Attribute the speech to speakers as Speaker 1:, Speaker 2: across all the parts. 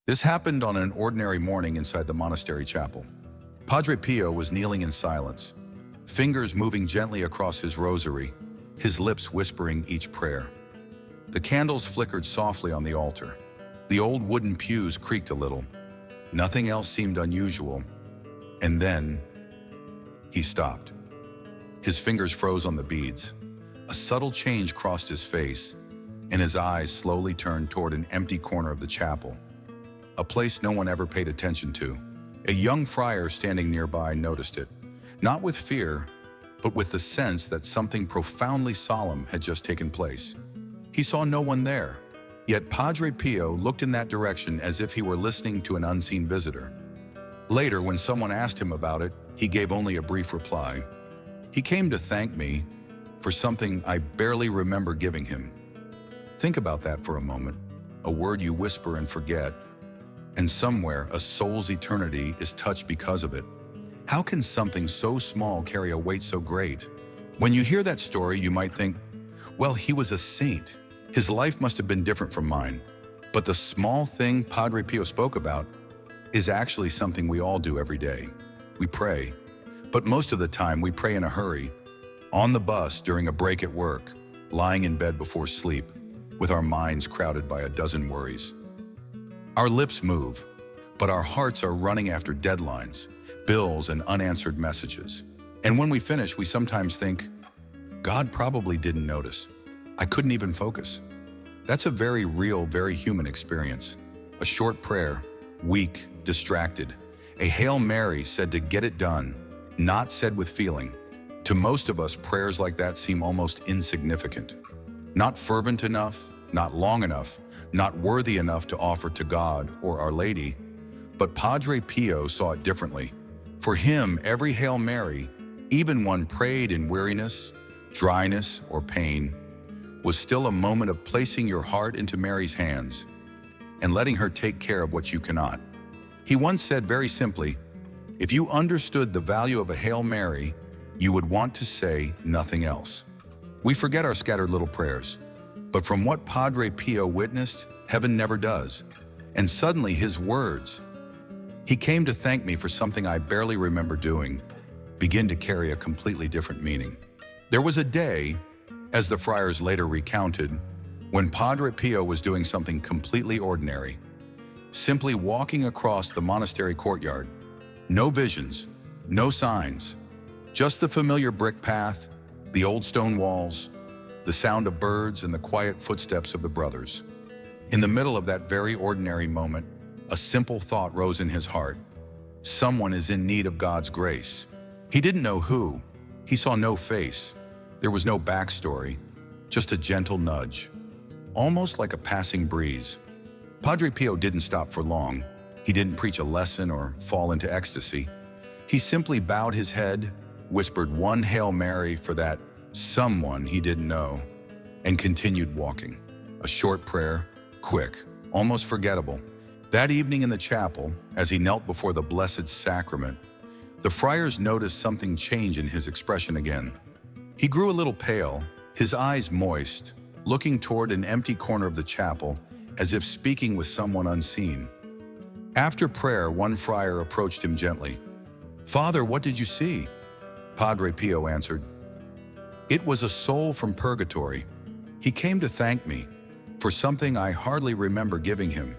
Speaker 1: This happened on an ordinary morning inside the monastery chapel. Padre Pio was kneeling in silence, fingers moving gently across his rosary, his lips whispering each prayer. The candles flickered softly on the altar. The old wooden pews creaked a little. Nothing else seemed unusual. And then, he stopped. His fingers froze on the beads. A subtle change crossed his face, and his eyes slowly turned toward an empty corner of the chapel, a place no one ever paid attention to. A young friar standing nearby noticed it, not with fear, but with the sense that something profoundly solemn had just taken place. He saw no one there, yet Padre Pio looked in that direction as if he were listening to an unseen visitor. Later, when someone asked him about it, he gave only a brief reply. He came to thank me for something I barely remember giving him. Think about that for a moment. A word you whisper and forget, and somewhere a soul's eternity is touched because of it. How can something so small carry a weight so great? When you hear that story, you might think, well, he was a saint. His life must have been different from mine. But the small thing Padre Pio spoke about is actually something we all do every day. We pray, but most of the time we pray in a hurry, on the bus during a break at work, lying in bed before sleep, with our minds crowded by a dozen worries. Our lips move, but our hearts are running after deadlines, bills, and unanswered messages. And when we finish, we sometimes think, God probably didn't notice. I couldn't even focus. That's a very real, very human experience. A short prayer, weak, distracted. A Hail Mary said to get it done, not said with feeling. To most of us, prayers like that seem almost insignificant. Not fervent enough, not long enough, not worthy enough to offer to God or Our Lady. But Padre Pio saw it differently. For him, every Hail Mary, even one prayed in weariness, dryness, or pain, was still a moment of placing your heart into Mary's hands and letting her take care of what you cannot. He once said very simply, if you understood the value of a Hail Mary, you would want to say nothing else. We forget our scattered little prayers, but from what Padre Pio witnessed, heaven never does. And suddenly his words, he came to thank me for something I barely remember doing, begin to carry a completely different meaning. There was a day, as the friars later recounted, when Padre Pio was doing something completely ordinary, simply walking across the monastery courtyard. No visions, no signs, just the familiar brick path, the old stone walls, the sound of birds, and the quiet footsteps of the brothers. In the middle of that very ordinary moment, a simple thought rose in his heart. Someone is in need of God's grace. He didn't know who. He saw no face. There was no backstory, just a gentle nudge, almost like a passing breeze. Padre Pio didn't stop for long. He didn't preach a lesson or fall into ecstasy. He simply bowed his head, whispered one Hail Mary for that someone he didn't know, and continued walking. A short prayer, quick, almost forgettable. That evening in the chapel, as he knelt before the Blessed Sacrament, the friars noticed something change in his expression again. He grew a little pale, his eyes moist, looking toward an empty corner of the chapel, as if speaking with someone unseen. After prayer, one friar approached him gently. "Father, what did you see?" Padre Pio answered, "It was a soul from purgatory. He came to thank me for something I hardly remember giving him."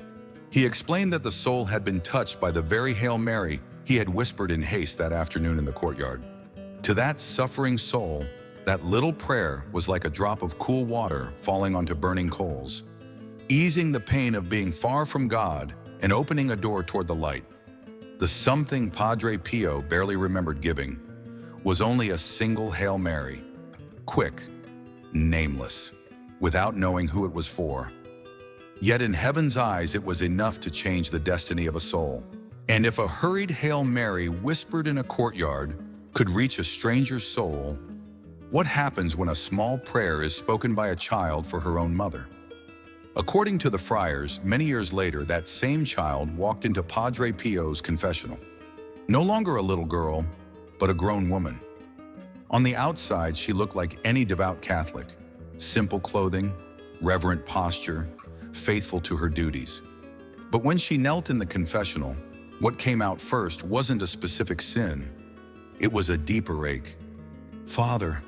Speaker 1: He explained that the soul had been touched by the very Hail Mary he had whispered in haste that afternoon in the courtyard. To that suffering soul, that little prayer was like a drop of cool water falling onto burning coals, easing the pain of being far from God and opening a door toward the light. The something Padre Pio barely remembered giving was only a single Hail Mary, quick, nameless, without knowing who it was for. Yet in heaven's eyes, it was enough to change the destiny of a soul. And if a hurried Hail Mary whispered in a courtyard could reach a stranger's soul, what happens when a small prayer is spoken by a child for her own mother? According to the friars, many years later, that same child walked into Padre Pio's confessional. No longer a little girl, but a grown woman. On the outside, she looked like any devout Catholic. Simple clothing, reverent posture, faithful to her duties. But when she knelt in the confessional, what came out first wasn't a specific sin. It was a deeper ache. Father,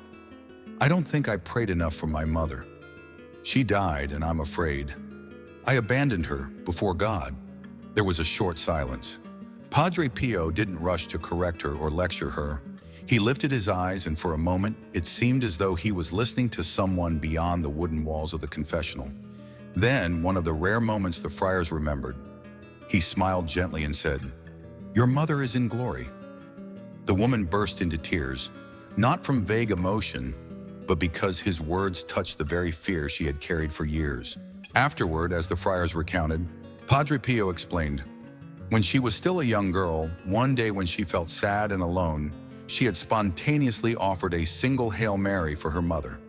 Speaker 1: I don't think I prayed enough for my mother. She died, and I'm afraid I abandoned her before God. There was a short silence. Padre Pio didn't rush to correct her or lecture her. He lifted his eyes, and for a moment, it seemed as though he was listening to someone beyond the wooden walls of the confessional. Then, one of the rare moments the friars remembered, he smiled gently and said, "Your mother is in glory." The woman burst into tears, not from vague emotion, but because his words touched the very fear she had carried for years. Afterward, as the friars recounted, Padre Pio explained, when she was still a young girl, one day when she felt sad and alone, she had spontaneously offered a single Hail Mary for her mother.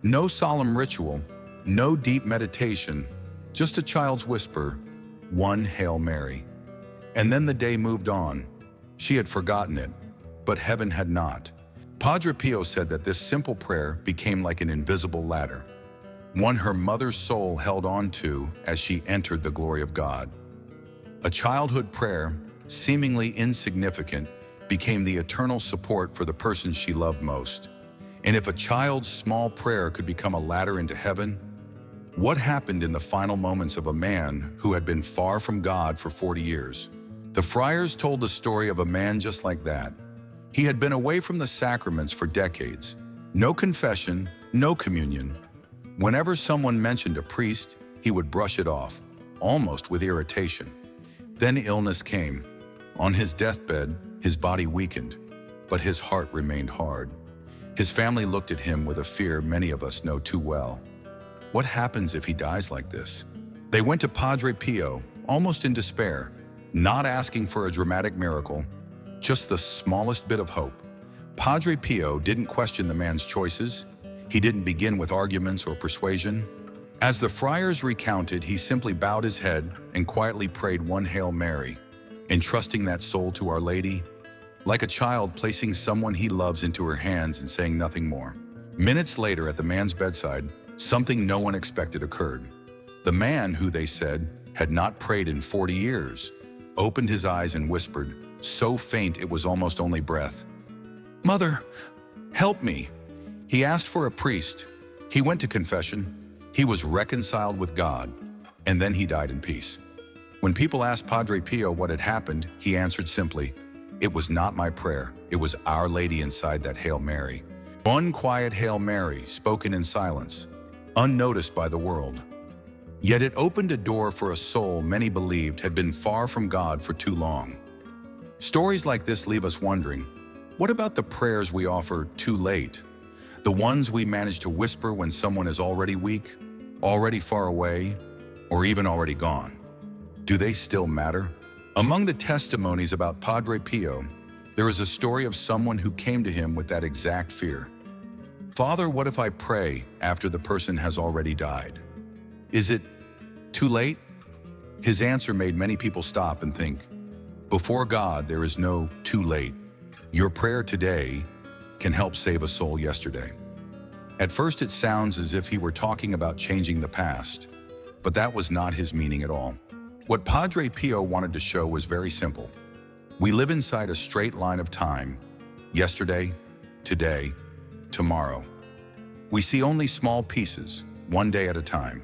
Speaker 1: No solemn ritual, no deep meditation, just a child's whisper, one Hail Mary. And then the day moved on. She had forgotten it, but heaven had not. Padre Pio said that this simple prayer became like an invisible ladder, one her mother's soul held on to as she entered the glory of God. A childhood prayer, seemingly insignificant, became the eternal support for the person she loved most. And if a child's small prayer could become a ladder into heaven, what happened in the final moments of a man who had been far from God for 40 years? The friars told the story of a man just like that. He had been away from the sacraments for decades. No confession, no communion. Whenever someone mentioned a priest, he would brush it off, almost with irritation. Then illness came. On his deathbed, his body weakened, but his heart remained hard. His family looked at him with a fear many of us know too well. What happens if he dies like this? They went to Padre Pio, almost in despair, not asking for a dramatic miracle, just the smallest bit of hope. Padre Pio didn't question the man's choices. He didn't begin with arguments or persuasion. As the friars recounted, he simply bowed his head and quietly prayed one Hail Mary, entrusting that soul to Our Lady, like a child placing someone he loves into her hands and saying nothing more. Minutes later, at the man's bedside, something no one expected occurred. The man, who they said had not prayed in 40 years, opened his eyes and whispered, so faint it was almost only breath, "Mother, help me." He asked for a priest. He went to confession. He was reconciled with God, and then he died in peace. When people asked Padre Pio what had happened, he answered simply, "It was not my prayer. It was Our Lady inside that Hail Mary." One quiet Hail Mary, spoken in silence, unnoticed by the world. Yet it opened a door for a soul many believed had been far from God for too long. Stories like this leave us wondering, what about the prayers we offer too late? The ones we manage to whisper when someone is already weak, already far away, or even already gone. Do they still matter? Among the testimonies about Padre Pio, there is a story of someone who came to him with that exact fear. "Father, what if I pray after the person has already died? Is it too late?" His answer made many people stop and think, before God, there is no too late. Your prayer today can help save a soul yesterday. At first, it sounds as if he were talking about changing the past, but that was not his meaning at all. What Padre Pio wanted to show was very simple. We live inside a straight line of time, yesterday, today, tomorrow. We see only small pieces, one day at a time.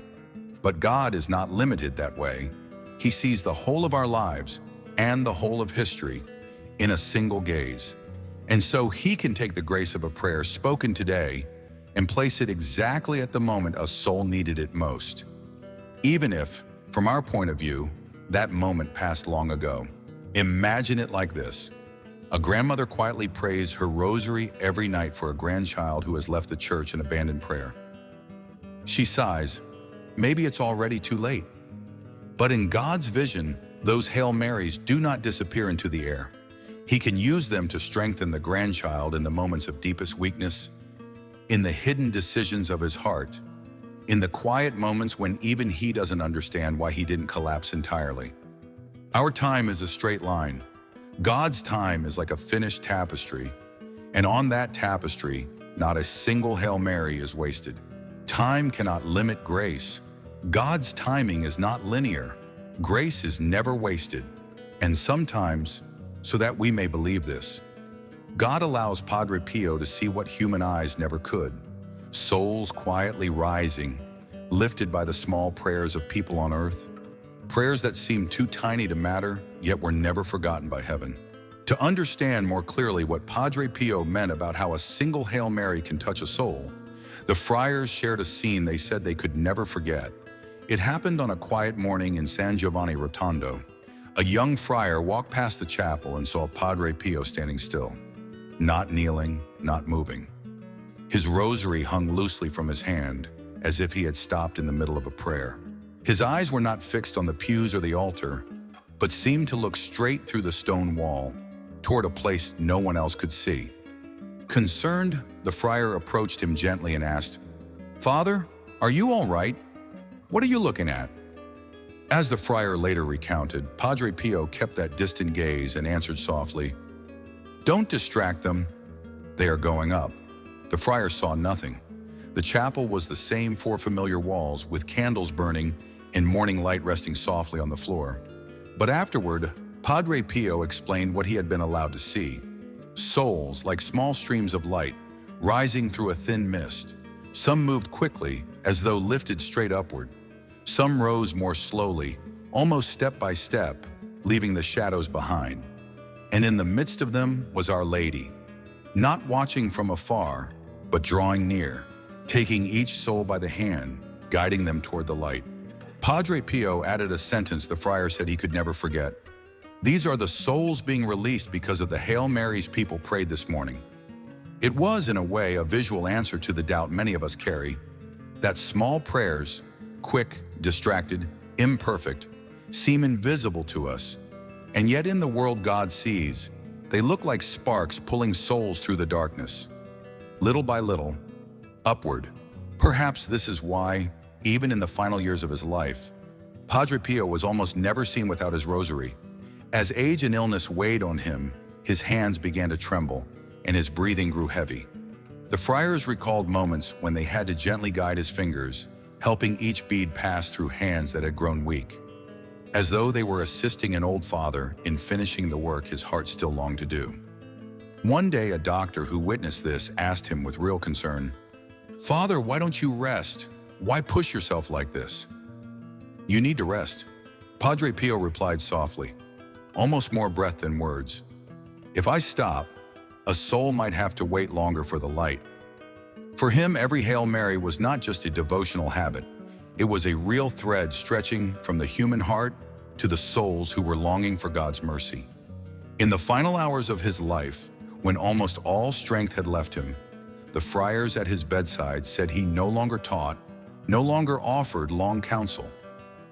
Speaker 1: But God is not limited that way. He sees the whole of our lives and the whole of history in a single gaze. And so he can take the grace of a prayer spoken today and place it exactly at the moment a soul needed it most. Even if, from our point of view, that moment passed long ago. Imagine it like this. A grandmother quietly prays her rosary every night for a grandchild who has left the church and abandoned prayer. She sighs, maybe it's already too late. But in God's vision, those Hail Marys do not disappear into the air. He can use them to strengthen the grandchild in the moments of deepest weakness, in the hidden decisions of his heart, in the quiet moments when even he doesn't understand why he didn't collapse entirely. Our time is a straight line. God's time is like a finished tapestry, and on that tapestry, not a single Hail Mary is wasted. Time cannot limit grace. God's timing is not linear. Grace is never wasted, and sometimes, so that we may believe this, God allows Padre Pio to see what human eyes never could. Souls quietly rising, lifted by the small prayers of people on earth. Prayers that seemed too tiny to matter, yet were never forgotten by heaven. To understand more clearly what Padre Pio meant about how a single Hail Mary can touch a soul, the friars shared a scene they said they could never forget. It happened on a quiet morning in San Giovanni Rotondo. A young friar walked past the chapel and saw Padre Pio standing still, not kneeling, not moving. His rosary hung loosely from his hand, as if he had stopped in the middle of a prayer. His eyes were not fixed on the pews or the altar, but seemed to look straight through the stone wall, toward a place no one else could see. Concerned, the friar approached him gently and asked, "Father, are you all right? What are you looking at?" As the friar later recounted, Padre Pio kept that distant gaze and answered softly, "Don't distract them. They are going up." The friar saw nothing. The chapel was the same four familiar walls, with candles burning and morning light resting softly on the floor. But afterward, Padre Pio explained what he had been allowed to see. Souls, like small streams of light, rising through a thin mist. Some moved quickly, as though lifted straight upward. Some rose more slowly, almost step by step, leaving the shadows behind. And in the midst of them was Our Lady, not watching from afar, but drawing near, taking each soul by the hand, guiding them toward the light. Padre Pio added a sentence the friar said he could never forget. "These are the souls being released because of the Hail Marys people prayed this morning." It was, in a way, a visual answer to the doubt many of us carry, that small prayers, quick, distracted, imperfect, seem invisible to us, and yet in the world God sees, they look like sparks pulling souls through the darkness. Little by little, upward. Perhaps this is why, even in the final years of his life, Padre Pio was almost never seen without his rosary. As age and illness weighed on him, his hands began to tremble, and his breathing grew heavy. The friars recalled moments when they had to gently guide his fingers, helping each bead pass through hands that had grown weak, as though they were assisting an old father in finishing the work his heart still longed to do. One day, a doctor who witnessed this asked him with real concern, "Father, why don't you rest? Why push yourself like this?" "You need to rest," Padre Pio replied softly, almost more breath than words. "If I stop, a soul might have to wait longer for the light." For him, every Hail Mary was not just a devotional habit. It was a real thread stretching from the human heart to the souls who were longing for God's mercy. In the final hours of his life, when almost all strength had left him, the friars at his bedside said he no longer taught, no longer offered long counsel.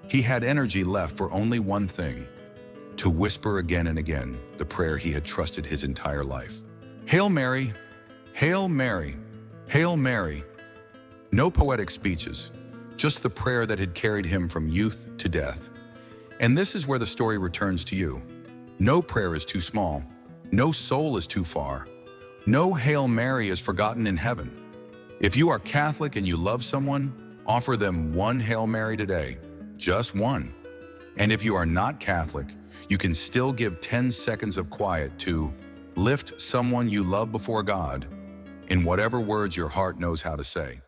Speaker 1: He had energy left for only one thing: to whisper again and again the prayer he had trusted his entire life. Hail Mary, Hail Mary, Hail Mary. No poetic speeches, just the prayer that had carried him from youth to death. And this is where the story returns to you. No prayer is too small. No soul is too far. No Hail Mary is forgotten in heaven. If you are Catholic and you love someone, offer them one Hail Mary today, just one. And if you are not Catholic, you can still give 10 seconds of quiet to lift someone you love before God in whatever words your heart knows how to say.